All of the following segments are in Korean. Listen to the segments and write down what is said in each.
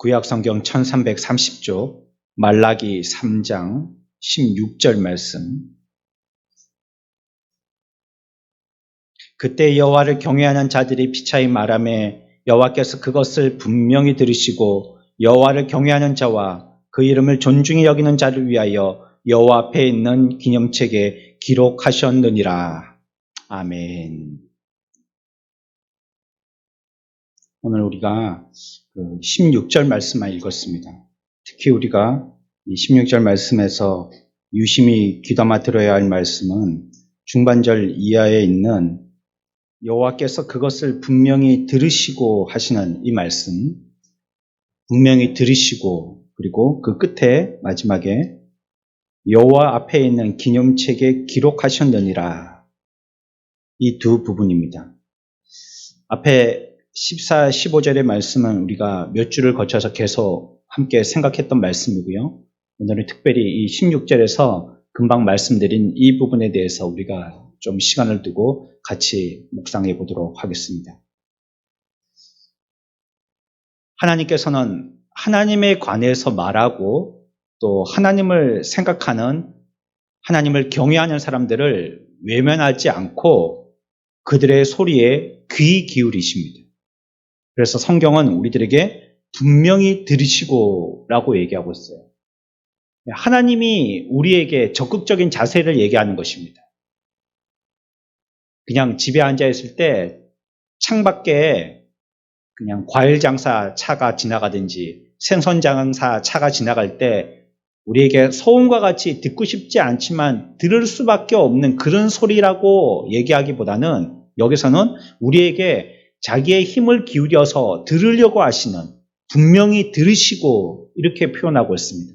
구약성경 1330쪽 말라기 3장 16절 말씀. 그때 여호와를 경외하는 자들이 피차이 말하매 여호와께서 그것을 분명히 들으시고 여호와를 경외하는 자와 그 이름을 존중히 여기는 자를 위하여 여호와 앞에 있는 기념책에 기록하셨느니라. 아멘. 오늘 우리가 16절 말씀만 읽었습니다. 특히 우리가 이 16절 말씀에서 유심히 귀담아 들어야 할 말씀은 중반절 이하에 있는 여호와께서 그것을 분명히 들으시고 하시는 이 말씀, 분명히 들으시고, 그리고 그 끝에 마지막에 여호와 앞에 있는 기념책에 기록하셨느니라. 이 두 부분입니다. 앞에 14, 15절의 말씀은 우리가 몇 주를 거쳐서 계속 함께 생각했던 말씀이고요. 오늘은 특별히 이 16절에서 금방 말씀드린 이 부분에 대해서 우리가 좀 시간을 두고 같이 묵상해 보도록 하겠습니다. 하나님께서는 하나님에 관해서 말하고 또 하나님을 생각하는, 하나님을 경외하는 사람들을 외면하지 않고 그들의 소리에 귀 기울이십니다. 그래서 성경은 우리들에게 분명히 들으시고 라고 얘기하고 있어요. 하나님이 우리에게 적극적인 자세를 얘기하는 것입니다. 그냥 집에 앉아 있을 때 창밖에 그냥 과일 장사 차가 지나가든지 생선 장사 차가 지나갈 때 우리에게 소음과 같이 듣고 싶지 않지만 들을 수밖에 없는 그런 소리라고 얘기하기보다는 여기서는 우리에게 자기의 힘을 기울여서 들으려고 하시는, 분명히 들으시고 이렇게 표현하고 있습니다.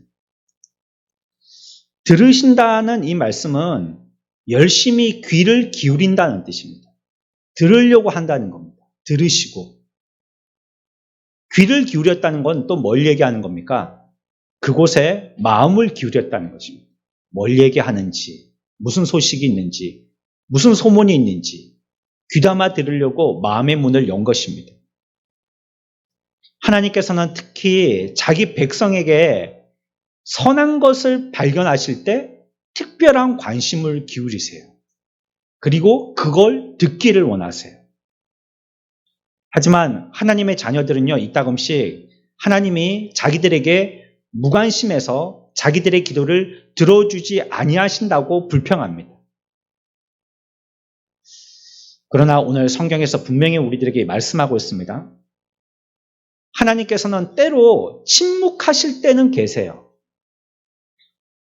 들으신다는 이 말씀은 열심히 귀를 기울인다는 뜻입니다. 들으려고 한다는 겁니다. 들으시고. 귀를 기울였다는 건 또 뭘 얘기하는 겁니까? 그곳에 마음을 기울였다는 것입니다. 뭘 얘기하는지, 무슨 소식이 있는지, 무슨 소문이 있는지 귀담아 들으려고 마음의 문을 연 것입니다. 하나님께서는 특히 자기 백성에게 선한 것을 발견하실 때 특별한 관심을 기울이세요. 그리고 그걸 듣기를 원하세요. 하지만 하나님의 자녀들은요, 이따금씩 하나님이 자기들에게 무관심해서 자기들의 기도를 들어주지 아니하신다고 불평합니다. 그러나 오늘 성경에서 분명히 우리들에게 말씀하고 있습니다. 하나님께서는 때로 침묵하실 때는 계세요.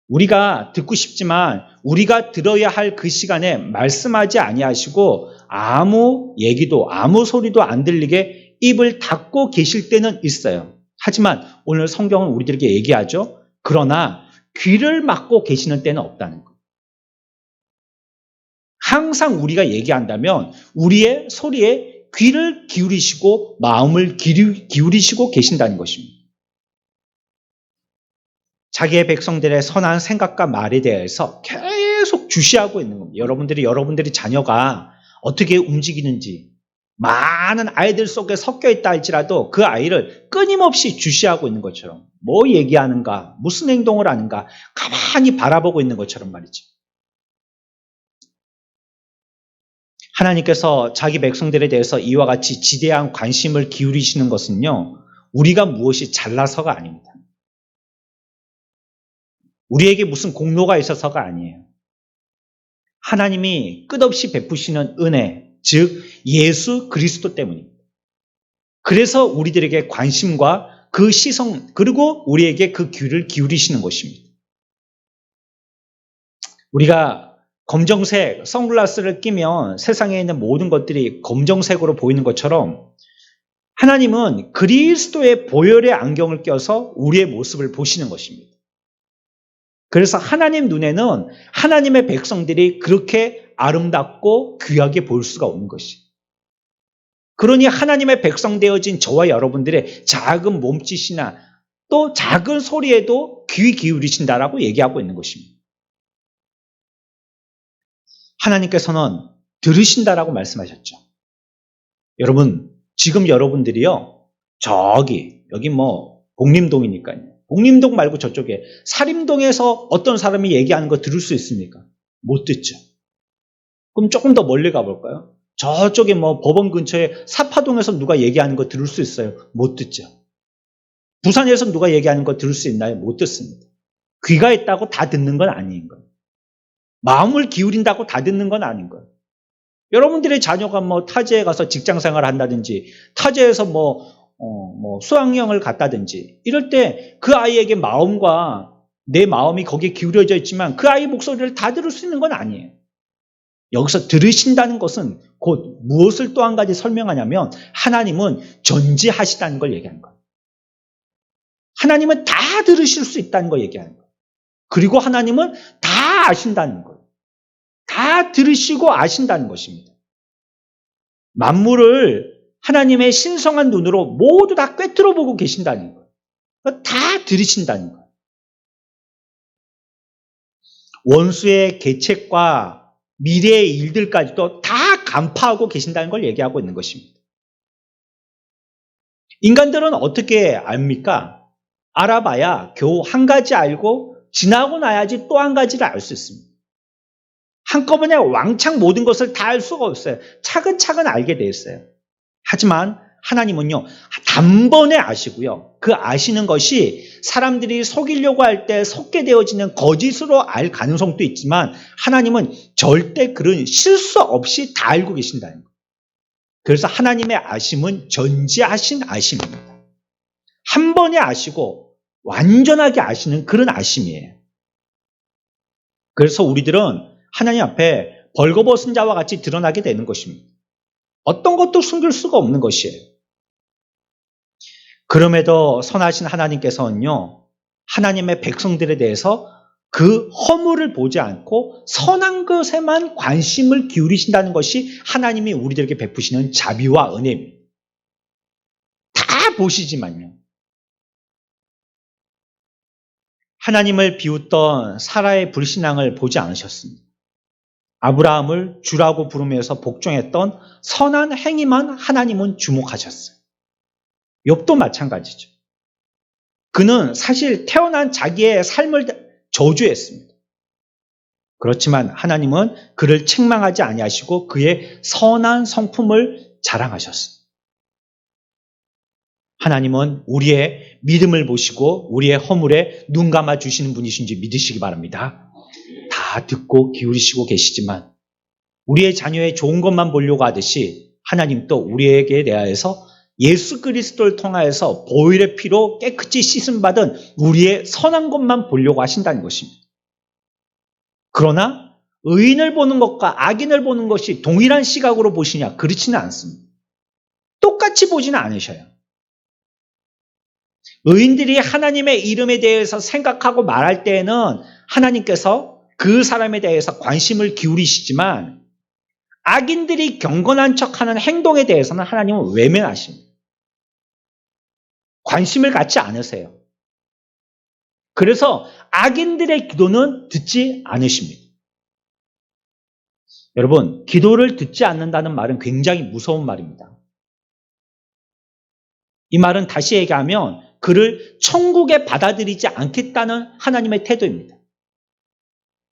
우리가 듣고 싶지만 우리가 들어야 할 그 시간에 말씀하지 아니하시고 아무 얘기도 아무 소리도 안 들리게 입을 닫고 계실 때는 있어요. 하지만 오늘 성경은 우리들에게 얘기하죠. 그러나 귀를 막고 계시는 때는 없다는 거예요. 항상 우리가 얘기한다면 우리의 소리에 귀를 기울이시고 마음을 기울이시고 계신다는 것입니다. 자기의 백성들의 선한 생각과 말에 대해서 계속 주시하고 있는 겁니다. 여러분들이 자녀가 어떻게 움직이는지, 많은 아이들 속에 섞여 있다 할지라도 그 아이를 끊임없이 주시하고 있는 것처럼, 뭐 얘기하는가, 무슨 행동을 하는가 가만히 바라보고 있는 것처럼 말이죠. 하나님께서 자기 백성들에 대해서 이와 같이 지대한 관심을 기울이시는 것은요, 우리가 무엇이 잘나서가 아닙니다. 우리에게 무슨 공로가 있어서가 아니에요. 하나님이 끝없이 베푸시는 은혜, 즉 예수 그리스도 때문입니다. 그래서 우리들에게 관심과 그 시선, 그리고 우리에게 그 귀를 기울이시는 것입니다. 우리가 검정색 선글라스를 끼면 세상에 있는 모든 것들이 검정색으로 보이는 것처럼 하나님은 그리스도의 보혈의 안경을 껴서 우리의 모습을 보시는 것입니다. 그래서 하나님 눈에는 하나님의 백성들이 그렇게 아름답고 귀하게 볼 수가 없는 것이에요. 그러니 하나님의 백성 되어진 저와 여러분들의 작은 몸짓이나 또 작은 소리에도 귀 기울이신다라고 얘기하고 있는 것입니다. 하나님께서는 들으신다라고 말씀하셨죠. 여러분, 지금 여러분들이요, 여기 복림동이니까요. 복림동 말고 저쪽에 사림동에서 어떤 사람이 얘기하는 거 들을 수 있습니까? 못 듣죠. 그럼 조금 더 멀리 가볼까요? 저쪽에 뭐 법원 근처에 사파동에서 누가 얘기하는 거 들을 수 있어요? 못 듣죠. 부산에서 누가 얘기하는 거 들을 수 있나요? 못 듣습니다. 귀가 있다고 다 듣는 건 아닌 거예요. 마음을 기울인다고 다 듣는 건 아닌 거예요. 여러분들의 자녀가 뭐 타지에 가서 직장 생활을 한다든지 타지에서 수학여행을 갔다든지 이럴 때 그 아이에게 마음과 내 마음이 거기에 기울여져 있지만 그 아이 목소리를 다 들을 수 있는 건 아니에요. 여기서 들으신다는 것은 곧 무엇을 또 한 가지 설명하냐면 하나님은 전지하시다는 걸 얘기하는 거예요. 하나님은 다 들으실 수 있다는 걸 얘기하는 거예요. 그리고 하나님은 다 아신다는 거예요. 다 들으시고 아신다는 것입니다. 만물을 하나님의 신성한 눈으로 모두 다 꿰뚫어 보고 계신다는 거예요. 다 들으신다는 거예요. 원수의 계책과 미래의 일들까지도 다 간파하고 계신다는 걸 얘기하고 있는 것입니다. 인간들은 어떻게 압니까? 알아봐야 겨우 한 가지 알고 지나고 나야지 또 한 가지를 알 수 있습니다. 한꺼번에 왕창 모든 것을 다 알 수가 없어요. 차근차근 알게 돼 있어요. 하지만 하나님은요, 단번에 아시고요. 그 아시는 것이 사람들이 속이려고 할 때 속게 되어지는 거짓으로 알 가능성도 있지만 하나님은 절대 그런 실수 없이 다 알고 계신다는 거예요. 그래서 하나님의 아심은 전지하신 아심입니다. 한 번에 아시고 완전하게 아시는 그런 아심이에요. 그래서 우리들은 하나님 앞에 벌거벗은 자와 같이 드러나게 되는 것입니다. 어떤 것도 숨길 수가 없는 것이에요. 그럼에도 선하신 하나님께서는요, 하나님의 백성들에 대해서 그 허물을 보지 않고 선한 것에만 관심을 기울이신다는 것이 하나님이 우리들에게 베푸시는 자비와 은혜입니다. 다 보시지만요. 하나님을 비웃던 사라의 불신앙을 보지 않으셨습니다. 아브라함을 주라고 부르면서 복종했던 선한 행위만 하나님은 주목하셨어요. 욥도 마찬가지죠. 그는 사실 태어난 자기의 삶을 저주했습니다. 그렇지만 하나님은 그를 책망하지 아니하시고 그의 선한 성품을 자랑하셨습니다. 하나님은 우리의 믿음을 보시고 우리의 허물에 눈 감아 주시는 분이신지 믿으시기 바랍니다. 다 듣고 기울이시고 계시지만 우리의 자녀의 좋은 것만 보려고 하듯이 하나님도 우리에게 대하여서 예수 그리스도를 통하여서 보혈의 피로 깨끗이 씻음받은 우리의 선한 것만 보려고 하신다는 것입니다. 그러나 의인을 보는 것과 악인을 보는 것이 동일한 시각으로 보시냐? 그렇지는 않습니다. 똑같이 보지는 않으셔요. 의인들이 하나님의 이름에 대해서 생각하고 말할 때에는 하나님께서 그 사람에 대해서 관심을 기울이시지만 악인들이 경건한 척하는 행동에 대해서는 하나님은 외면하십니다. 관심을 갖지 않으세요. 그래서 악인들의 기도는 듣지 않으십니다. 여러분, 기도를 듣지 않는다는 말은 굉장히 무서운 말입니다. 이 말은 다시 얘기하면 그를 천국에 받아들이지 않겠다는 하나님의 태도입니다.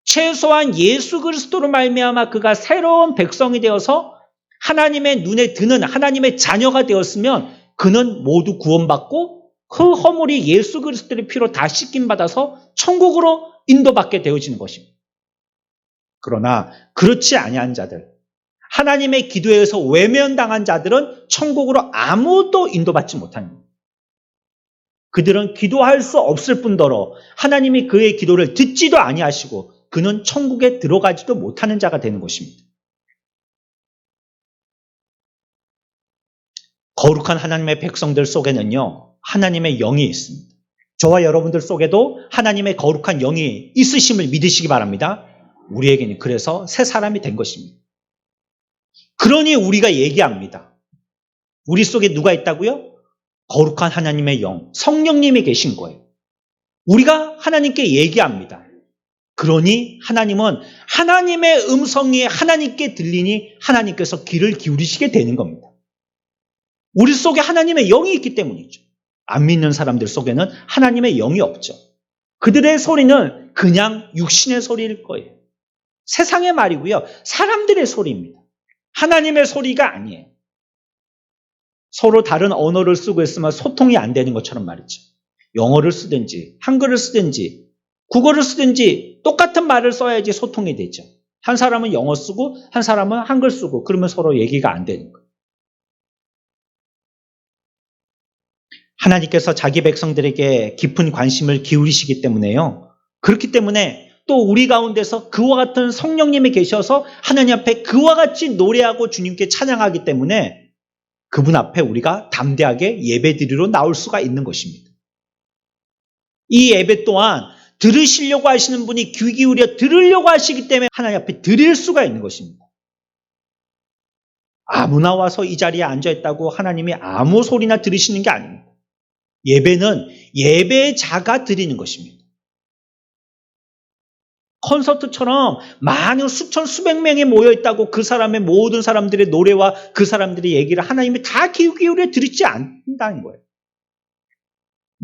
최소한 예수 그리스도로 말미암아 그가 새로운 백성이 되어서 하나님의 눈에 드는 하나님의 자녀가 되었으면 그는 모두 구원받고 그 허물이 예수 그리스도의 피로 다 씻김받아서 천국으로 인도받게 되어지는 것입니다. 그러나 그렇지 아니한 자들, 하나님의 기도에서 외면당한 자들은 천국으로 아무도 인도받지 못합니다. 그들은 기도할 수 없을 뿐더러 하나님이 그의 기도를 듣지도 아니하시고 그는 천국에 들어가지도 못하는 자가 되는 것입니다. 거룩한 하나님의 백성들 속에는요, 하나님의 영이 있습니다. 저와 여러분들 속에도 하나님의 거룩한 영이 있으심을 믿으시기 바랍니다. 우리에게는 그래서 새 사람이 된 것입니다. 그러니 우리가 얘기합니다. 우리 속에 누가 있다고요? 거룩한 하나님의 영, 성령님이 계신 거예요. 우리가 하나님께 얘기합니다. 그러니 하나님은 하나님의 음성이 하나님께 들리니 하나님께서 귀를 기울이시게 되는 겁니다. 우리 속에 하나님의 영이 있기 때문이죠. 안 믿는 사람들 속에는 하나님의 영이 없죠. 그들의 소리는 그냥 육신의 소리일 거예요. 세상의 말이고요. 사람들의 소리입니다. 하나님의 소리가 아니에요. 서로 다른 언어를 쓰고 있으면 소통이 안 되는 것처럼 말이죠. 영어를 쓰든지 한글을 쓰든지 국어를 쓰든지 똑같은 말을 써야지 소통이 되죠. 한 사람은 영어 쓰고 한 사람은 한글 쓰고 그러면 서로 얘기가 안 되는 거예요. 하나님께서 자기 백성들에게 깊은 관심을 기울이시기 때문에요. 그렇기 때문에 또 우리 가운데서 그와 같은 성령님이 계셔서 하나님 앞에 그와 같이 노래하고 주님께 찬양하기 때문에 그분 앞에 우리가 담대하게 예배드리러 나올 수가 있는 것입니다. 이 예배 또한 들으시려고 하시는 분이 귀 기울여 들으려고 하시기 때문에 하나님 앞에 드릴 수가 있는 것입니다. 아무나 와서 이 자리에 앉아있다고 하나님이 아무 소리나 들으시는 게 아닙니다. 예배는 예배자가 드리는 것입니다. 콘서트처럼 많은 수천 수백 명이 모여있다고 그 사람의 모든 사람들의 노래와 그 사람들의 얘기를 하나님이 다 귀 기울여 들으지 않는다는 거예요.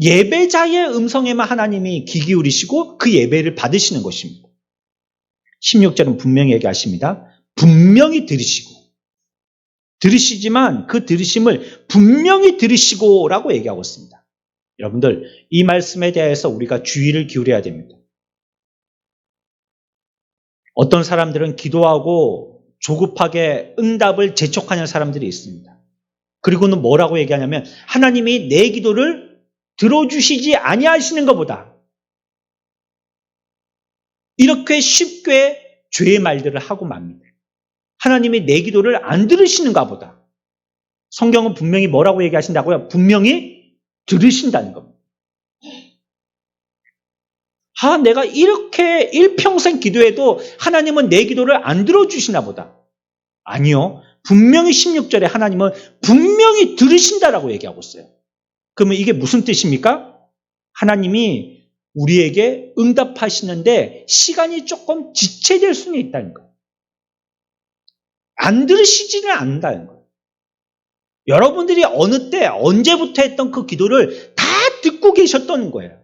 예배자의 음성에만 하나님이 귀 기울이시고 그 예배를 받으시는 것입니다. 16절은 분명히 얘기하십니다. 분명히 들으시지만 그 들으심을 분명히 들으시고라고 얘기하고 있습니다. 여러분들 이 말씀에 대해서 우리가 주의를 기울여야 됩니다. 어떤 사람들은 기도하고 조급하게 응답을 재촉하는 사람들이 있습니다. 그리고는 뭐라고 얘기하냐면 하나님이 내 기도를 들어주시지 아니하시는 것보다 이렇게 쉽게 죄의 말들을 하고 맙니다. 하나님이 내 기도를 안 들으시는가 보다. 성경은 분명히 뭐라고 얘기하신다고요? 분명히 들으신다는 겁니다. 내가 이렇게 일평생 기도해도 하나님은 내 기도를 안 들어주시나 보다. 아니요. 분명히 16절에 하나님은 분명히 들으신다라고 얘기하고 있어요. 그러면 이게 무슨 뜻입니까? 하나님이 우리에게 응답하시는데 시간이 조금 지체될 수는 있다는 거예요. 안 들으시지는 않는다는 거예요. 여러분들이 어느 때 언제부터 했던 그 기도를 다 듣고 계셨던 거예요.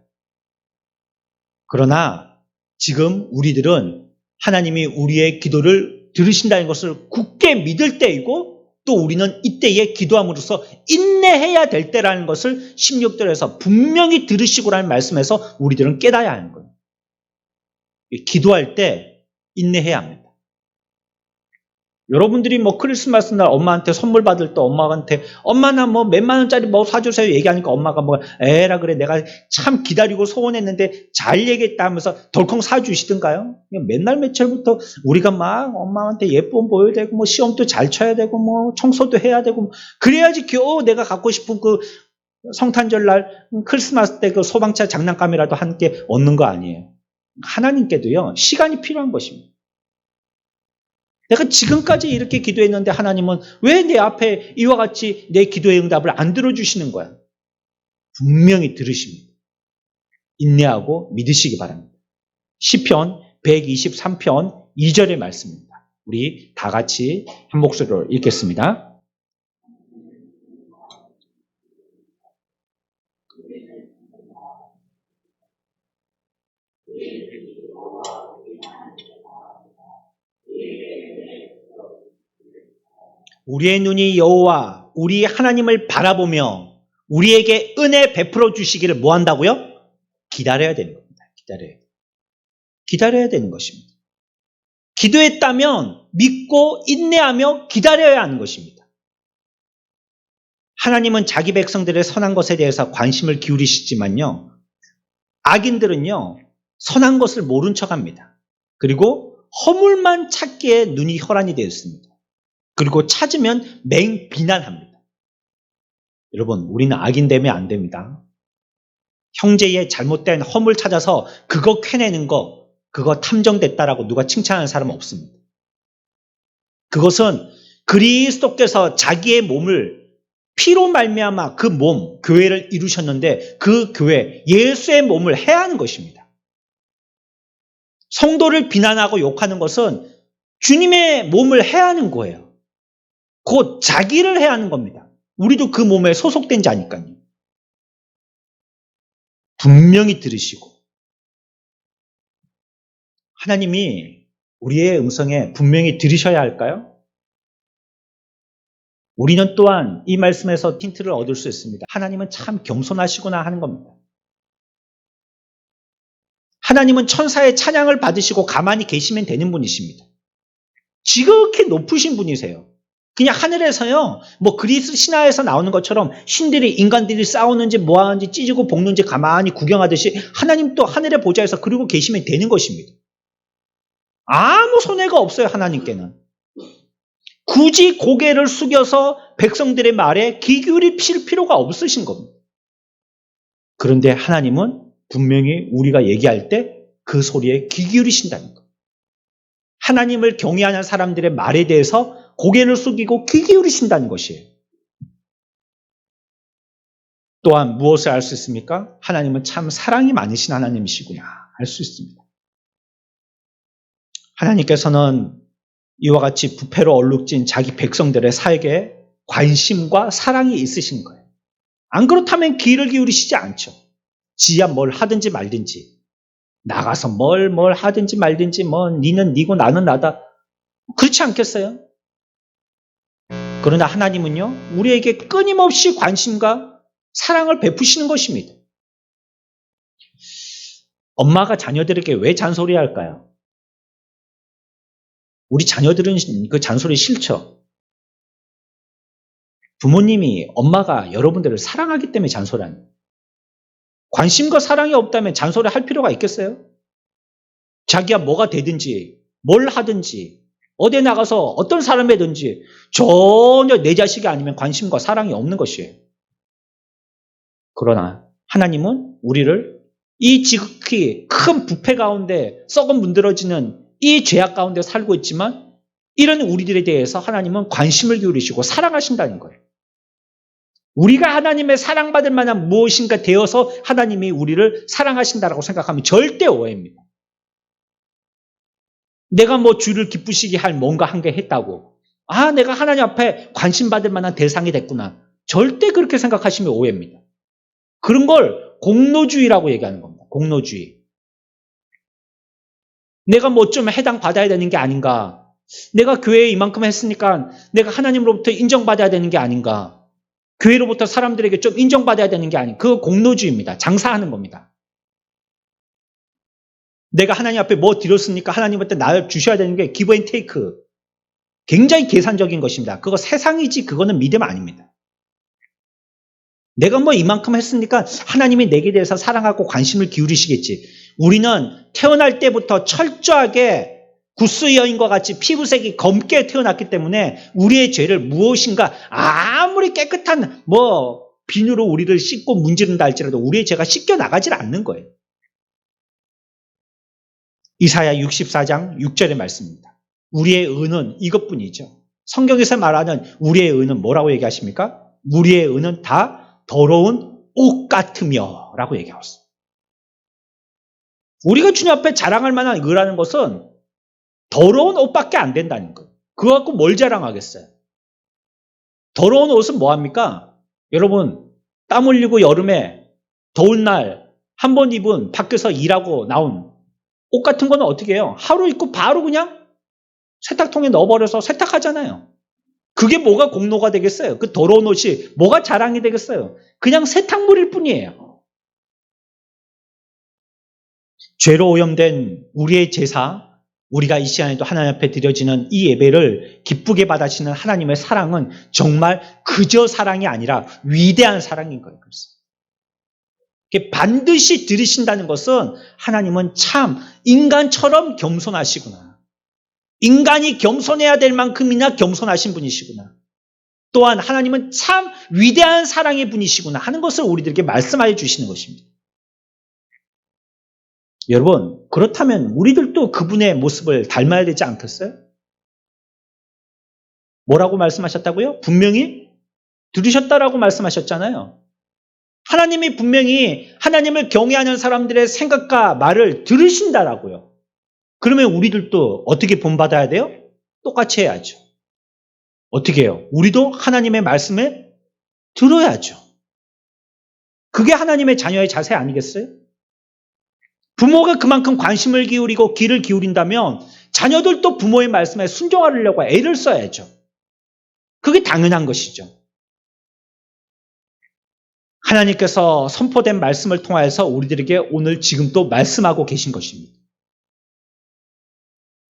그러나 지금 우리들은 하나님이 우리의 기도를 들으신다는 것을 굳게 믿을 때이고 또 우리는 이때에 기도함으로써 인내해야 될 때라는 것을 16절에서 분명히 들으시고라는 말씀에서 우리들은 깨달아야 하는 거예요. 기도할 때 인내해야 합니다. 여러분들이 크리스마스 날 엄마한테 선물 받을 때 엄마한테 엄마 나 몇만 원짜리 사주세요 얘기하니까 엄마가 에라 그래 내가 참 기다리고 소원했는데 잘 얘기했다 하면서 덜컹 사주시던가요? 맨날 며칠부터 우리가 막 엄마한테 예쁨 보여야 되고 시험도 잘 쳐야 되고 청소도 해야 되고 그래야지 겨우 내가 갖고 싶은 그 성탄절 날 크리스마스 때 그 소방차 장난감이라도 함께 얻는 거 아니에요. 하나님께도요 시간이 필요한 것입니다. 내가 지금까지 이렇게 기도했는데 하나님은 왜 내 앞에 이와 같이 내 기도의 응답을 안 들어주시는 거야? 분명히 들으십니다. 인내하고 믿으시기 바랍니다. 시편 123편 2절의 말씀입니다. 우리 다 같이 한 목소리로 읽겠습니다. 우리의 눈이 여호와 우리 하나님을 바라보며 우리에게 은혜 베풀어 주시기를 뭐 한다고요? 기다려야 되는 겁니다. 기다려야 되는 것입니다. 기도했다면 믿고 인내하며 기다려야 하는 것입니다. 하나님은 자기 백성들의 선한 것에 대해서 관심을 기울이시지만요. 악인들은요. 선한 것을 모른 척합니다. 그리고 허물만 찾기에 눈이 혈안이 되어 있습니다. 그리고 찾으면 맹비난합니다. 여러분, 우리는 악인 되면 안 됩니다. 형제의 잘못된 허물 찾아서 그거 캐내는 거, 그거 탐정됐다라고 누가 칭찬하는 사람은 없습니다. 그것은 그리스도께서 자기의 몸을 피로 말미암아 그 몸, 교회를 이루셨는데 그 교회, 예수의 몸을 해하는 것입니다. 성도를 비난하고 욕하는 것은 주님의 몸을 해하는 거예요. 곧 자기를 해하는 겁니다. 우리도 그 몸에 소속된 자니까요. 분명히 들으시고 하나님이 우리의 음성에 분명히 들으셔야 할까요? 우리는 또한 이 말씀에서 힌트를 얻을 수 있습니다. 하나님은 참 겸손하시구나 하는 겁니다. 하나님은 천사의 찬양을 받으시고 가만히 계시면 되는 분이십니다. 지극히 높으신 분이세요. 그냥 하늘에서요, 뭐 그리스 신화에서 나오는 것처럼 인간들이 싸우는지 뭐하는지 찢고 볶는지 가만히 구경하듯이 하나님도 하늘의 보좌에서 그러고 계시면 되는 것입니다. 아무 손해가 없어요, 하나님께는. 굳이 고개를 숙여서 백성들의 말에 귀 기울일 필요가 없으신 겁니다. 그런데 하나님은 분명히 우리가 얘기할 때 그 소리에 귀 기울이신다는 거예요. 하나님을 경외하는 사람들의 말에 대해서 고개를 숙이고 귀 기울이신다는 것이에요. 또한 무엇을 알 수 있습니까? 하나님은 참 사랑이 많으신 하나님이시구나 알 수 있습니다. 하나님께서는 이와 같이 부패로 얼룩진 자기 백성들의 사역에 관심과 사랑이 있으신 거예요. 안 그렇다면 귀를 기울이시지 않죠. 지야 뭘 하든지 말든지 나가서 뭘 하든지 말든지 니는 니고 나는 나다. 그렇지 않겠어요? 그러나 하나님은요, 우리에게 끊임없이 관심과 사랑을 베푸시는 것입니다. 엄마가 자녀들에게 왜 잔소리할까요? 우리 자녀들은 그 잔소리 싫죠. 부모님이, 엄마가 여러분들을 사랑하기 때문에 잔소리하는 거예요. 관심과 사랑이 없다면 잔소리 할 필요가 있겠어요? 자기가 뭐가 되든지 뭘 하든지 어디에 나가서 어떤 사람이든지 전혀 내 자식이 아니면 관심과 사랑이 없는 것이에요. 그러나 하나님은 우리를 이 지극히 큰 부패 가운데 썩은 문드러지는 이 죄악 가운데 살고 있지만 이런 우리들에 대해서 하나님은 관심을 기울이시고 사랑하신다는 거예요. 우리가 하나님의 사랑받을 만한 무엇인가 되어서 하나님이 우리를 사랑하신다라고 생각하면 절대 오해입니다. 내가 주를 기쁘시게 할 뭔가 한 게 했다고. 내가 하나님 앞에 관심받을 만한 대상이 됐구나. 절대 그렇게 생각하시면 오해입니다. 그런 걸 공로주의라고 얘기하는 겁니다. 공로주의. 내가 좀 해당받아야 되는 게 아닌가. 내가 교회에 이만큼 했으니까 내가 하나님으로부터 인정받아야 되는 게 아닌가. 교회로부터 사람들에게 좀 인정받아야 되는 게 아닌, 그거 공로주의입니다. 장사하는 겁니다. 내가 하나님 앞에 뭐 드렸으니까 하나님한테 나를 주셔야 되는 게 기브 앤 테이크. 굉장히 계산적인 것입니다. 그거 세상이지 그거는 믿음 아닙니다. 내가 이만큼 했으니까 하나님이 내게 대해서 사랑하고 관심을 기울이시겠지. 우리는 태어날 때부터 철저하게 구스 여인과 같이 피부색이 검게 태어났기 때문에 우리의 죄를 무엇인가 아무리 깨끗한 비누로 우리를 씻고 문지른다 할지라도 우리의 죄가 씻겨 나가질 않는 거예요. 이사야 64장 6절의 말씀입니다. 우리의 의는 이것뿐이죠. 성경에서 말하는 우리의 의는 뭐라고 얘기하십니까? 우리의 의는 다 더러운 옷 같으며 라고 얘기하고 있어요. 우리가 주님 앞에 자랑할 만한 의라는 것은 더러운 옷밖에 안 된다는 거예요. 그거 갖고 뭘 자랑하겠어요? 더러운 옷은 뭐합니까? 여러분, 땀 흘리고 여름에 더운 날 한 번 입은 밖에서 일하고 나온 옷 같은 거는 어떻게 해요? 하루 입고 바로 그냥 세탁통에 넣어버려서 세탁하잖아요. 그게 뭐가 공로가 되겠어요? 그 더러운 옷이 뭐가 자랑이 되겠어요? 그냥 세탁물일 뿐이에요. 죄로 오염된 우리의 제사, 우리가 이 시간에도 하나님 앞에 드려지는 이 예배를 기쁘게 받아주시는 하나님의 사랑은 정말 그저 사랑이 아니라 위대한 사랑인 거예요. 반드시 들으신다는 것은 하나님은 참 인간처럼 겸손하시구나. 인간이 겸손해야 될 만큼이나 겸손하신 분이시구나. 또한 하나님은 참 위대한 사랑의 분이시구나 하는 것을 우리들에게 말씀하여 주시는 것입니다. 여러분, 그렇다면 우리들도 그분의 모습을 닮아야 되지 않겠어요? 뭐라고 말씀하셨다고요? 분명히 들으셨다라고 말씀하셨잖아요. 하나님이 분명히 하나님을 경외하는 사람들의 생각과 말을 들으신다라고요. 그러면 우리들도 어떻게 본받아야 돼요? 똑같이 해야죠. 어떻게 해요? 우리도 하나님의 말씀을 들어야죠. 그게 하나님의 자녀의 자세 아니겠어요? 부모가 그만큼 관심을 기울이고 귀를 기울인다면 자녀들도 부모의 말씀에 순종하려고 애를 써야죠. 그게 당연한 것이죠. 하나님께서 선포된 말씀을 통하여서 우리들에게 오늘 지금도 말씀하고 계신 것입니다.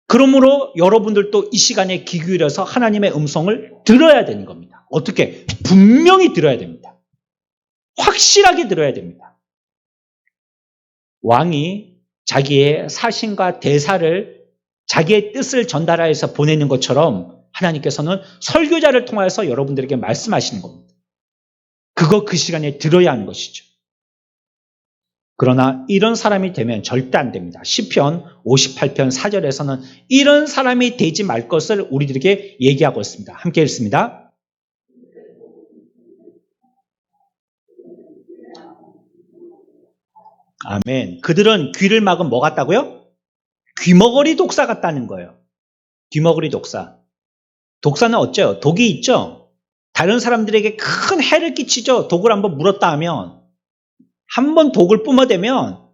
그러므로 여러분들도 이 시간에 귀 기울여서 하나님의 음성을 들어야 되는 겁니다. 어떻게? 분명히 들어야 됩니다. 확실하게 들어야 됩니다. 왕이 자기의 사신과 대사를 자기의 뜻을 전달하여서 보내는 것처럼 하나님께서는 설교자를 통하여서 여러분들에게 말씀하시는 겁니다. 그거 그 시간에 들어야 하는 것이죠. 그러나 이런 사람이 되면 절대 안 됩니다. 시편 58편 4절에서는 이런 사람이 되지 말 것을 우리들에게 얘기하고 있습니다. 함께 읽습니다. 아멘. 그들은 귀를 막은 뭐 같다고요? 귀머거리 독사 같다는 거예요. 귀머거리 독사. 독사는 어째요? 독이 있죠? 다른 사람들에게 큰 해를 끼치죠? 독을 한번 물었다 하면, 한번 독을 뿜어대면,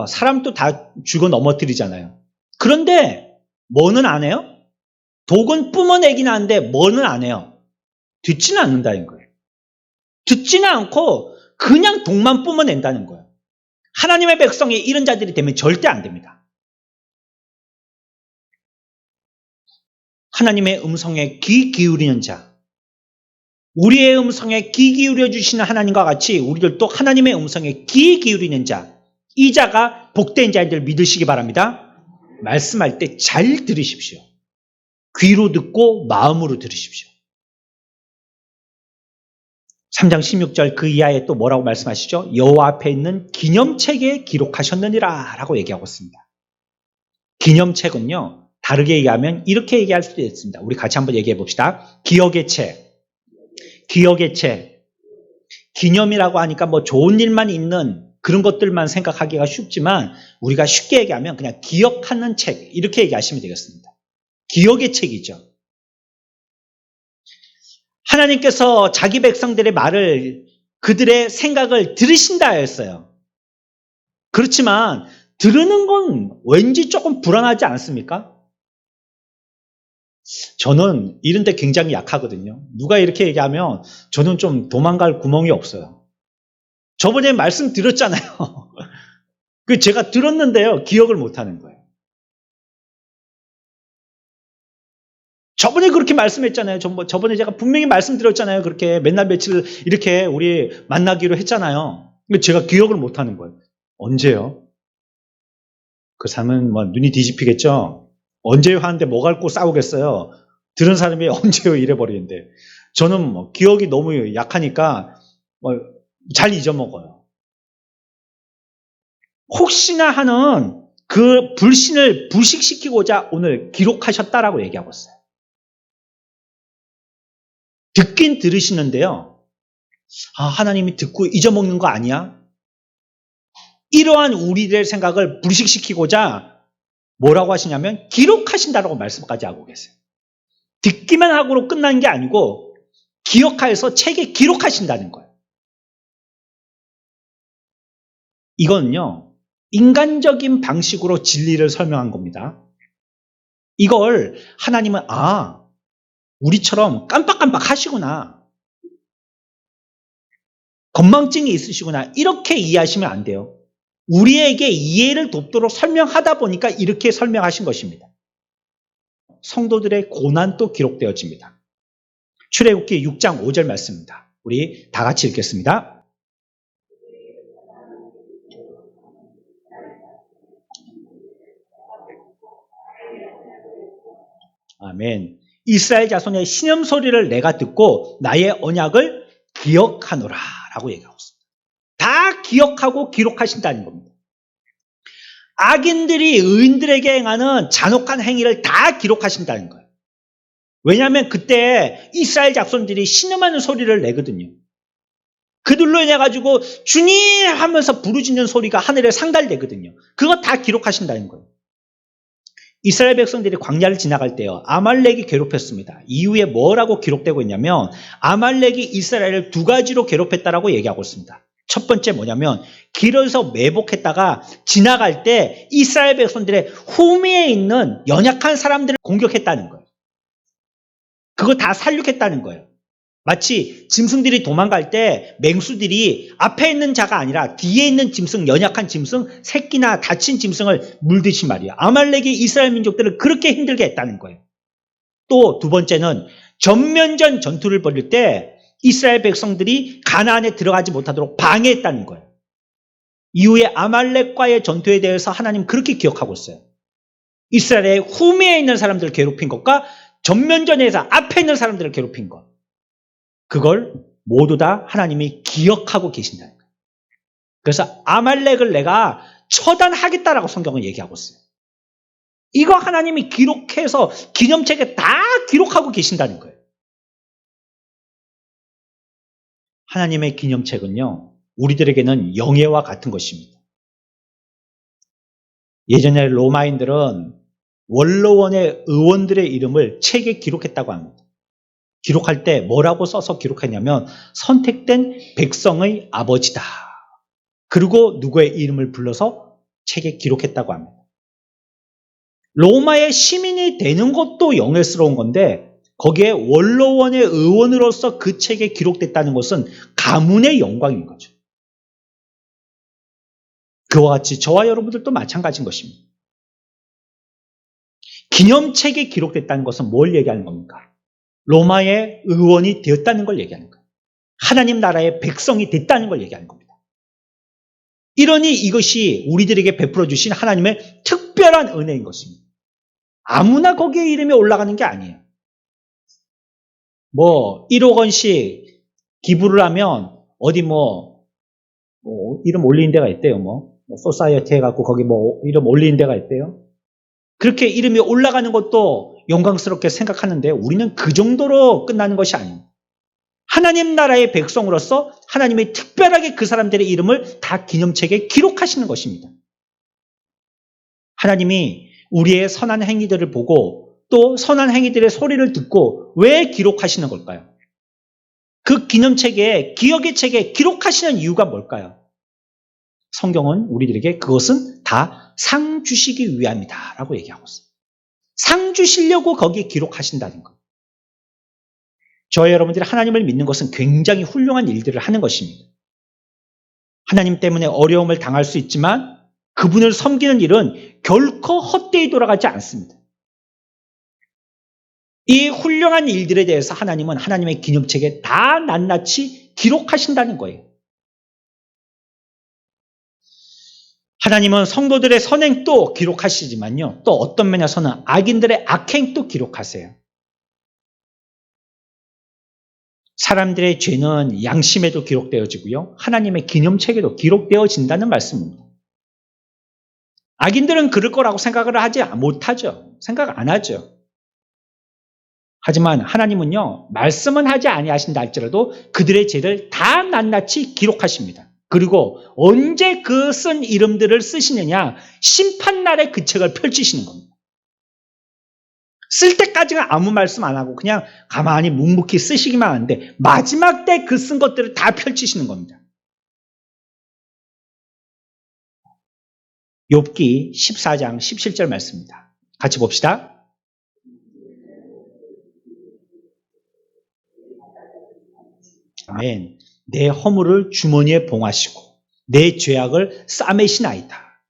사람도 다 죽어 넘어뜨리잖아요. 그런데, 뭐는 안 해요? 독은 뿜어내긴 하는데, 뭐는 안 해요? 듣지는 않는다는 거예요. 듣지는 않고, 그냥 독만 뿜어낸다는 거예요. 하나님의 백성이 이런 자들이 되면 절대 안 됩니다. 하나님의 음성에 귀 기울이는 자, 우리의 음성에 귀 기울여 주시는 하나님과 같이 우리들도 하나님의 음성에 귀 기울이는 자, 이 자가 복된 자인 줄 믿으시기 바랍니다. 말씀할 때 잘 들으십시오. 귀로 듣고 마음으로 들으십시오. 3장 16절 그 이하에 또 뭐라고 말씀하시죠? 여호와 앞에 있는 기념책에 기록하셨느니라 라고 얘기하고 있습니다. 기념책은요, 다르게 얘기하면 이렇게 얘기할 수도 있습니다. 우리 같이 한번 얘기해 봅시다. 기억의 책. 기억의 책. 기념이라고 하니까 뭐 좋은 일만 있는 그런 것들만 생각하기가 쉽지만 우리가 쉽게 얘기하면 그냥 기억하는 책 이렇게 얘기하시면 되겠습니다. 기억의 책이죠. 하나님께서 자기 백성들의 말을, 그들의 생각을 들으신다 했어요. 그렇지만 들으는 건 왠지 조금 불안하지 않습니까? 저는 이런 데 굉장히 약하거든요. 누가 이렇게 얘기하면 저는 좀 도망갈 구멍이 없어요. 저번에 말씀 드렸잖아요. 제가 들었는데요, 기억을 못하는 거예요. 저번에 그렇게 말씀했잖아요. 저번에 제가 분명히 말씀드렸잖아요. 그렇게 맨날 며칠 이렇게 우리 만나기로 했잖아요. 근데 제가 기억을 못하는 거예요. 언제요? 그 사람은 뭐 눈이 뒤집히겠죠? 언제요 하는데 뭐 갖고 싸우겠어요? 들은 사람이 언제요 이래버리는데. 저는 뭐 기억이 너무 약하니까 잘 잊어먹어요. 혹시나 하는 그 불신을 부식시키고자 오늘 기록하셨다라고 얘기하고 있어요. 듣긴 들으시는데요. 하나님이 듣고 잊어먹는 거 아니야? 이러한 우리들의 생각을 불식시키고자 뭐라고 하시냐면 기록하신다라고 말씀까지 하고 계세요. 듣기만 하고로 끝난 게 아니고 기억하여서 책에 기록하신다는 거예요. 이거는요, 인간적인 방식으로 진리를 설명한 겁니다. 이걸 하나님은 우리처럼 깜빡깜빡 하시구나, 건망증이 있으시구나, 이렇게 이해하시면 안 돼요. 우리에게 이해를 돕도록 설명하다 보니까 이렇게 설명하신 것입니다. 성도들의 고난도 기록되어집니다. 출애굽기 6장 5절 말씀입니다. 우리 다 같이 읽겠습니다. 아멘. 이스라엘 자손의 신음 소리를 내가 듣고 나의 언약을 기억하노라 라고 얘기하고 있습니다. 다 기억하고 기록하신다는 겁니다. 악인들이 의인들에게 행하는 잔혹한 행위를 다 기록하신다는 거예요. 왜냐하면 그때 이스라엘 자손들이 신음하는 소리를 내거든요. 그들로 인해 가지고 주님 하면서 부르짖는 소리가 하늘에 상달되거든요. 그거 다 기록하신다는 거예요. 이스라엘 백성들이 광야를 지나갈 때요, 아말렉이 괴롭혔습니다. 이후에 뭐라고 기록되고 있냐면 아말렉이 이스라엘을 두 가지로 괴롭혔다라고 얘기하고 있습니다. 첫 번째 뭐냐면 길에서 매복했다가 지나갈 때 이스라엘 백성들의 후미에 있는 연약한 사람들을 공격했다는 거예요. 그거 다 살육했다는 거예요. 마치 짐승들이 도망갈 때 맹수들이 앞에 있는 자가 아니라 뒤에 있는 짐승, 연약한 짐승, 새끼나 다친 짐승을 물듯이 말이에요. 아말렉이 이스라엘 민족들을 그렇게 힘들게 했다는 거예요. 또 두 번째는 전면전 전투를 벌일 때 이스라엘 백성들이 가나안에 들어가지 못하도록 방해했다는 거예요. 이후에 아말렉과의 전투에 대해서 하나님 그렇게 기억하고 있어요. 이스라엘의 후미에 있는 사람들을 괴롭힌 것과 전면전에서 앞에 있는 사람들을 괴롭힌 것. 그걸 모두 다 하나님이 기억하고 계신다는 거예요. 그래서 아말렉을 내가 처단하겠다라고 성경은 얘기하고 있어요. 이거 하나님이 기록해서 기념책에 다 기록하고 계신다는 거예요. 하나님의 기념책은요, 우리들에게는 영예와 같은 것입니다. 예전에 로마인들은 원로원의 의원들의 이름을 책에 기록했다고 합니다. 기록할 때 뭐라고 써서 기록했냐면 선택된 백성의 아버지다. 그리고 누구의 이름을 불러서 책에 기록했다고 합니다. 로마의 시민이 되는 것도 영예스러운 건데 거기에 원로원의 의원으로서 그 책에 기록됐다는 것은 가문의 영광인 거죠. 그와 같이 저와 여러분들도 마찬가지인 것입니다. 기념책에 기록됐다는 것은 뭘 얘기하는 겁니까? 로마의 의원이 되었다는 걸 얘기하는 거예요. 하나님 나라의 백성이 됐다는 걸 얘기하는 겁니다. 이러니 이것이 우리들에게 베풀어 주신 하나님의 특별한 은혜인 것입니다. 아무나 거기에 이름이 올라가는 게 아니에요. 1억 원씩 기부를 하면 어디 이름 올리는 데가 있대요. 소사이어티 해갖고 거기 이름 올리는 데가 있대요. 그렇게 이름이 올라가는 것도 영광스럽게 생각하는데 우리는 그 정도로 끝나는 것이 아닙니다. 하나님 나라의 백성으로서 하나님이 특별하게 그 사람들의 이름을 다 기념책에 기록하시는 것입니다. 하나님이 우리의 선한 행위들을 보고 또 선한 행위들의 소리를 듣고 왜 기록하시는 걸까요? 그 기념책에, 기억의 책에 기록하시는 이유가 뭘까요? 성경은 우리들에게 그것은 다 상 주시기 위함이다 라고 얘기하고 있어요. 상 주시려고 거기에 기록하신다는 것. 저와 여러분들이 하나님을 믿는 것은 굉장히 훌륭한 일들을 하는 것입니다. 하나님 때문에 어려움을 당할 수 있지만 그분을 섬기는 일은 결코 헛되이 돌아가지 않습니다. 이 훌륭한 일들에 대해서 하나님은 하나님의 기념책에 다 낱낱이 기록하신다는 거예요. 하나님은 성도들의 선행도 기록하시지만요. 또 어떤 면에서는 악인들의 악행도 기록하세요. 사람들의 죄는 양심에도 기록되어지고요. 하나님의 기념책에도 기록되어진다는 말씀입니다. 악인들은 그럴 거라고 생각을 하지 못하죠. 생각 안 하죠. 하지만 하나님은요. 말씀은 하지 아니하신다 할지라도 그들의 죄를 다 낱낱이 기록하십니다. 그리고 언제 그 쓴 이름들을 쓰시느냐? 심판날에 그 책을 펼치시는 겁니다. 쓸 때까지는 아무 말씀 안 하고 그냥 가만히 묵묵히 쓰시기만 하는데 마지막 때 그 쓴 것들을 다 펼치시는 겁니다. 욥기 14장 17절 말씀입니다. 같이 봅시다. 아멘. 내 허물을 주머니에 봉하시고 내 죄악을 싸매시나이다.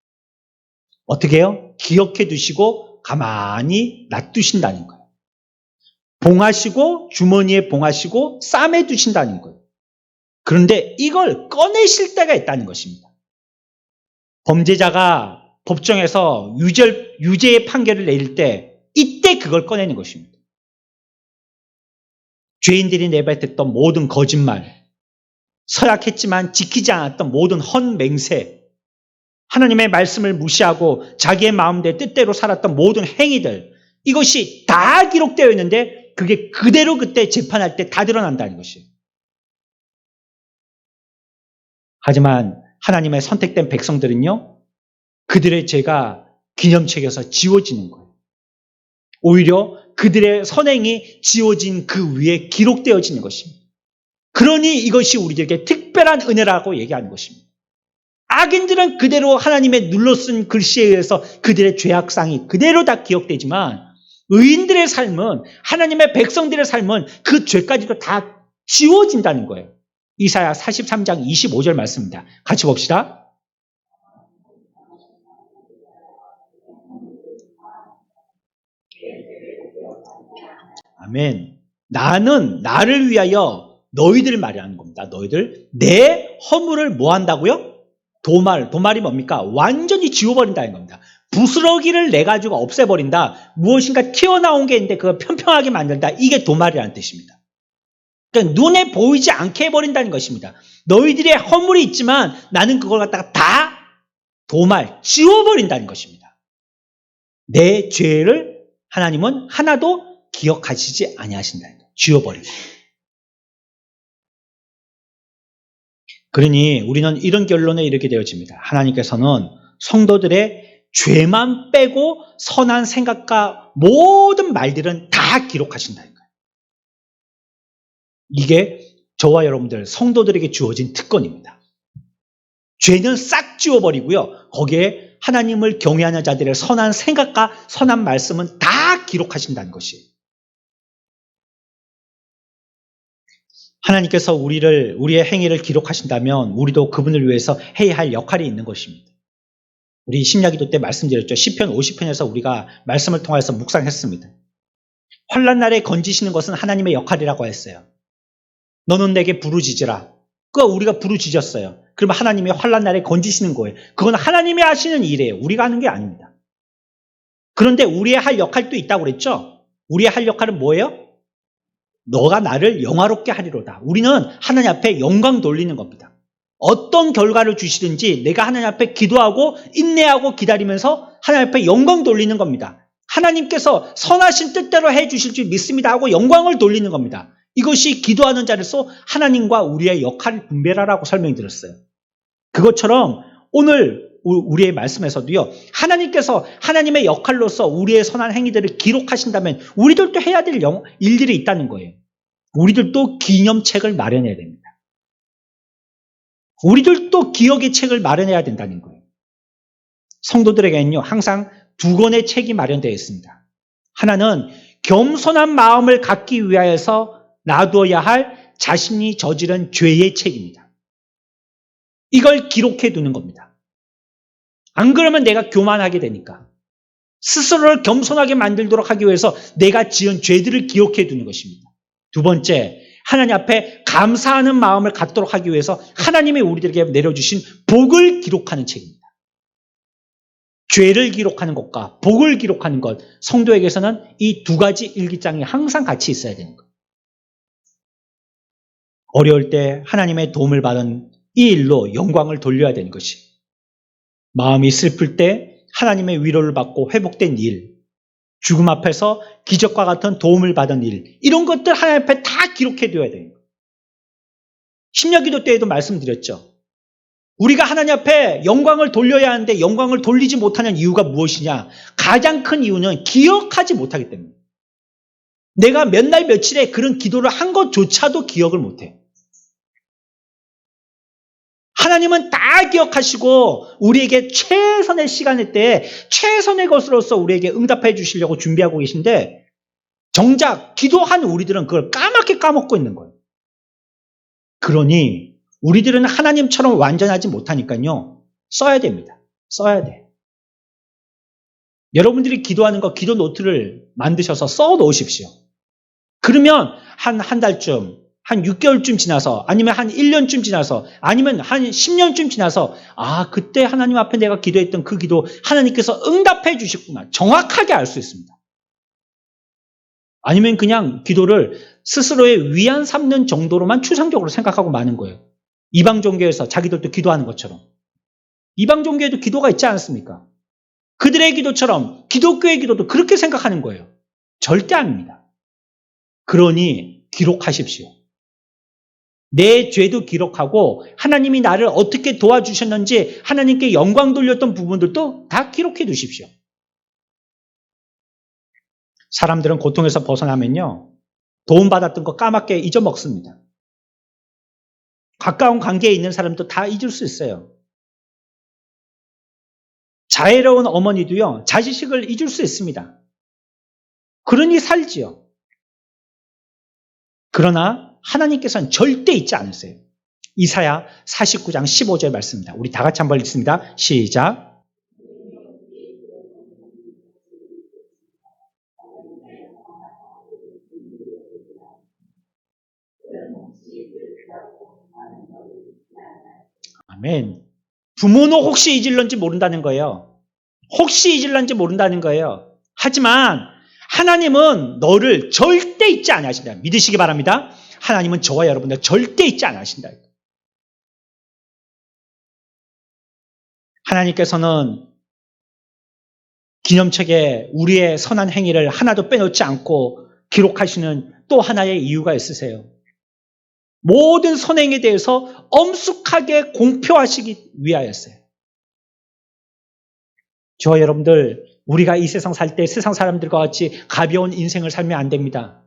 어떻게 해요? 기억해 두시고 가만히 놔두신다는 거예요. 봉하시고 주머니에 봉하시고 싸매 두신다는 거예요. 그런데 이걸 꺼내실 때가 있다는 것입니다. 범죄자가 법정에서 유죄의 판결을 내릴 때 이때 그걸 꺼내는 것입니다. 죄인들이 내뱉었던 모든 거짓말, 서약했지만 지키지 않았던 모든 헌맹세, 하나님의 말씀을 무시하고 자기의 마음대로 뜻대로 살았던 모든 행위들, 이것이 다 기록되어 있는데 그게 그대로 그때 재판할 때 다 드러난다는 것이에요. 하지만 하나님의 선택된 백성들은요, 그들의 죄가 기념책에서 지워지는 거예요. 오히려 그들의 선행이 지워진 그 위에 기록되어지는 것입니다. 그러니 이것이 우리들에게 특별한 은혜라고 얘기하는 것입니다. 악인들은 그대로 하나님의 눌러쓴 글씨에 의해서 그들의 죄악상이 그대로 다 기억되지만 의인들의 삶은, 하나님의 백성들의 삶은 그 죄까지도 다 지워진다는 거예요. 이사야 43장 25절 말씀입니다. 같이 봅시다. 아멘. 나는 나를 위하여 너희들 말이라는 겁니다. 너희들 내 허물을 뭐 한다고요? 도말이 뭡니까? 완전히 지워버린다는 겁니다. 부스러기를 내가지고 없애버린다. 무엇인가 튀어나온 게 있는데 그걸 평평하게 만든다. 이게 도말이라는 뜻입니다. 그러니까 눈에 보이지 않게 해버린다는 것입니다. 너희들의 허물이 있지만 나는 그걸 갖다가 다 지워버린다는 것입니다. 내 죄를 하나님은 하나도 기억하시지 아니하신다는 거예요. 지워버리고. 그러니 우리는 이런 결론에 이르게 되어집니다. 하나님께서는 성도들의 죄만 빼고 선한 생각과 모든 말들은 다 기록하신다는 거예요. 이게 저와 여러분들 성도들에게 주어진 특권입니다. 죄는 싹 지워버리고요. 거기에 하나님을 경외하는 자들의 선한 생각과 선한 말씀은 다 기록하신다는 것이에요. 하나님께서 우리의 행위를 기록하신다면 우리도 그분을 위해서 해야 할 역할이 있는 것입니다. 우리 심야기도 때 말씀드렸죠. 시편 50편에서 우리가 말씀을 통해서 묵상했습니다. 환난 날에 건지시는 것은 하나님의 역할이라고 했어요. 너는 내게 부르짖으라. 그거 우리가 부르짖었어요. 그러면 하나님이 환난 날에 건지시는 거예요. 그건 하나님이 하시는 일이에요. 우리가 하는 게 아닙니다. 그런데 우리의 할 역할도 있다고 그랬죠. 우리의 할 역할은 뭐예요? 너가 나를 영화롭게 하리로다. 우리는 하나님 앞에 영광 돌리는 겁니다. 어떤 결과를 주시든지 내가 하나님 앞에 기도하고 인내하고 기다리면서 하나님 앞에 영광 돌리는 겁니다. 하나님께서 선하신 뜻대로 해주실 줄 믿습니다 하고 영광을 돌리는 겁니다. 이것이 기도하는 자로서 하나님과 우리의 역할 분배라라고 설명드렸어요. 그것처럼 오늘 우리의 말씀에서도요, 하나님께서 하나님의 역할로서 우리의 선한 행위들을 기록하신다면 우리들도 해야 될 일들이 있다는 거예요. 우리들도 기념책을 마련해야 됩니다. 우리들도 기억의 책을 마련해야 된다는 거예요. 성도들에게는요, 항상 두 권의 책이 마련되어 있습니다. 하나는 겸손한 마음을 갖기 위하여서 놔두어야 할 자신이 저지른 죄의 책입니다. 이걸 기록해 두는 겁니다. 안 그러면 내가 교만하게 되니까. 스스로를 겸손하게 만들도록 하기 위해서 내가 지은 죄들을 기억해 두는 것입니다. 두 번째, 하나님 앞에 감사하는 마음을 갖도록 하기 위해서 하나님이 우리들에게 내려주신 복을 기록하는 책입니다. 죄를 기록하는 것과 복을 기록하는 것, 성도에게서는 이 두 가지 일기장이 항상 같이 있어야 되는 거예요. 어려울 때 하나님의 도움을 받은 이 일로 영광을 돌려야 되는 것이, 마음이 슬플 때 하나님의 위로를 받고 회복된 일, 죽음 앞에서 기적과 같은 도움을 받은 일, 이런 것들 하나님 앞에 다 기록해둬야 되는 거예요. 심야기도 때에도 말씀드렸죠. 우리가 하나님 앞에 영광을 돌려야 하는데 영광을 돌리지 못하는 이유가 무엇이냐? 가장 큰 이유는 기억하지 못하기 때문에. 내가 몇 날 며칠에 그런 기도를 한 것조차도 기억을 못해요. 하나님은 다 기억하시고 우리에게 최선의 시간일 때 최선의 것으로서 우리에게 응답해 주시려고 준비하고 계신데, 정작 기도한 우리들은 그걸 까맣게 까먹고 있는 거예요. 그러니 우리들은 하나님처럼 완전하지 못하니까요, 써야 됩니다. 써야 돼. 여러분들이 기도하는 거 기도 노트를 만드셔서 써 놓으십시오. 그러면 한 달쯤, 한 6개월쯤 지나서, 아니면 한 1년쯤 지나서, 아니면 한 10년쯤 지나서, 아, 그때 하나님 앞에 내가 기도했던 그 기도 하나님께서 응답해 주셨구나, 정확하게 알 수 있습니다. 아니면 그냥 기도를 스스로의 위안 삼는 정도로만 추상적으로 생각하고 마는 거예요. 이방 종교에서 자기들도 기도하는 것처럼. 이방 종교에도 기도가 있지 않습니까? 그들의 기도처럼 기독교의 기도도 그렇게 생각하는 거예요. 절대 아닙니다. 그러니 기록하십시오. 내 죄도 기록하고 하나님이 나를 어떻게 도와주셨는지 하나님께 영광 돌렸던 부분들도 다 기록해 두십시오. 사람들은 고통에서 벗어나면요, 도움받았던 거 까맣게 잊어먹습니다. 가까운 관계에 있는 사람도 다 잊을 수 있어요. 자애로운 어머니도요, 자식을 잊을 수 있습니다. 그러니 살지요. 그러나 하나님께서는 절대 잊지 않으세요. 이사야 49장 15절 말씀입니다. 우리 다 같이 한번 읽습니다. 시작. 아멘. 부모는 혹시 잊을런지 모른다는 거예요. 혹시 잊을런지 모른다는 거예요. 하지만 하나님은 너를 절대 잊지 않으신다. 믿으시기 바랍니다. 하나님은 저와 여러분들 절대 잊지 않으신다. 하나님께서는 기념책에 우리의 선한 행위를 하나도 빼놓지 않고 기록하시는 또 하나의 이유가 있으세요. 모든 선행에 대해서 엄숙하게 공표하시기 위하였어요. 저와 여러분들, 우리가 이 세상 살 때 세상 사람들과 같이 가벼운 인생을 살면 안 됩니다.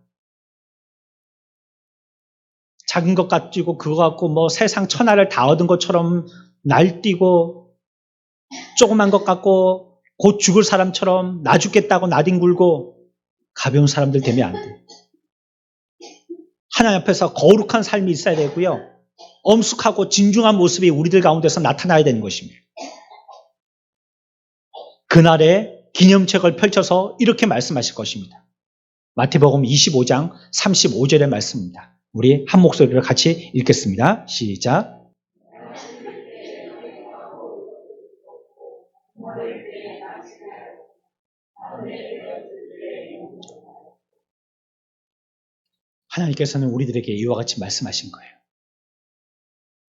작은 것 가지고 그거 갖고 뭐 세상 천하를 다 얻은 것처럼 날뛰고, 조그만 것 갖고 곧 죽을 사람처럼 나 죽겠다고 나뒹굴고 가벼운 사람들 되면 안 돼요. 하나님 앞에서 거룩한 삶이 있어야 되고요. 엄숙하고 진중한 모습이 우리들 가운데서 나타나야 되는 것입니다. 그날에 기념책을 펼쳐서 이렇게 말씀하실 것입니다. 마태복음 25장 35절의 말씀입니다. 우리 한 목소리로 같이 읽겠습니다. 시작. 하나님께서는 우리들에게 이와 같이 말씀하신 거예요.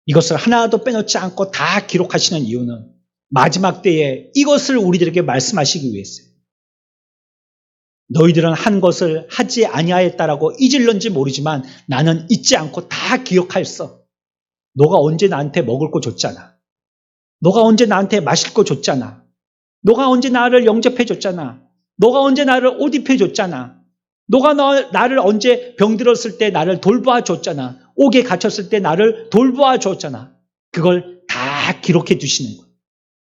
이것을 하나도 빼놓지 않고 다 기록하시는 이유는 마지막 때에 이것을 우리들에게 말씀하시기 위해서요. 너희들은 한 것을 하지 아니하였다라고 잊을런지 모르지만 나는 잊지 않고 다 기억하였어. 너가 언제 나한테 먹을 거 줬잖아. 너가 언제 나한테 마실 거 줬잖아. 너가 언제 나를 영접해 줬잖아. 너가 언제 나를 옷 입혀 줬잖아. 너가 나를 언제 병들었을 때 나를 돌보아 줬잖아. 옥에 갇혔을 때 나를 돌보아 줬잖아. 그걸 다 기록해 두시는 거예요.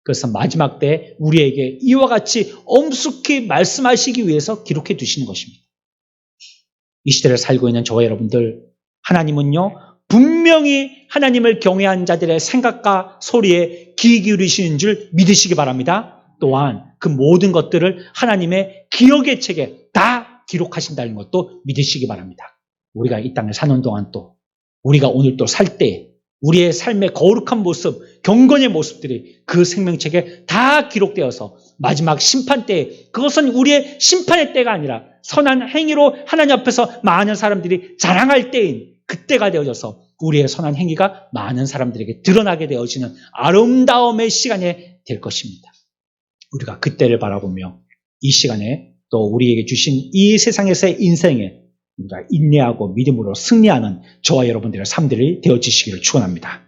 그래서 마지막 때 우리에게 이와 같이 엄숙히 말씀하시기 위해서 기록해 두시는 것입니다. 이 시대를 살고 있는 저와 여러분들, 하나님은요, 분명히 하나님을 경외한 자들의 생각과 소리에 귀 기울이시는 줄 믿으시기 바랍니다. 또한 그 모든 것들을 하나님의 기억의 책에 다 기록하신다는 것도 믿으시기 바랍니다. 우리가 이 땅을 사는 동안 또 우리가 오늘 또 살 때 우리의 삶의 거룩한 모습, 경건의 모습들이 그 생명책에 다 기록되어서 마지막 심판 때에, 그것은 우리의 심판의 때가 아니라 선한 행위로 하나님 앞에서 많은 사람들이 자랑할 때인 그때가 되어져서 우리의 선한 행위가 많은 사람들에게 드러나게 되어지는 아름다움의 시간이 될 것입니다. 우리가 그때를 바라보며 이 시간에 또 우리에게 주신 이 세상에서의 인생에 우리가 인내하고 믿음으로 승리하는 저와 여러분들의 삶들이 되어지시기를 축원합니다.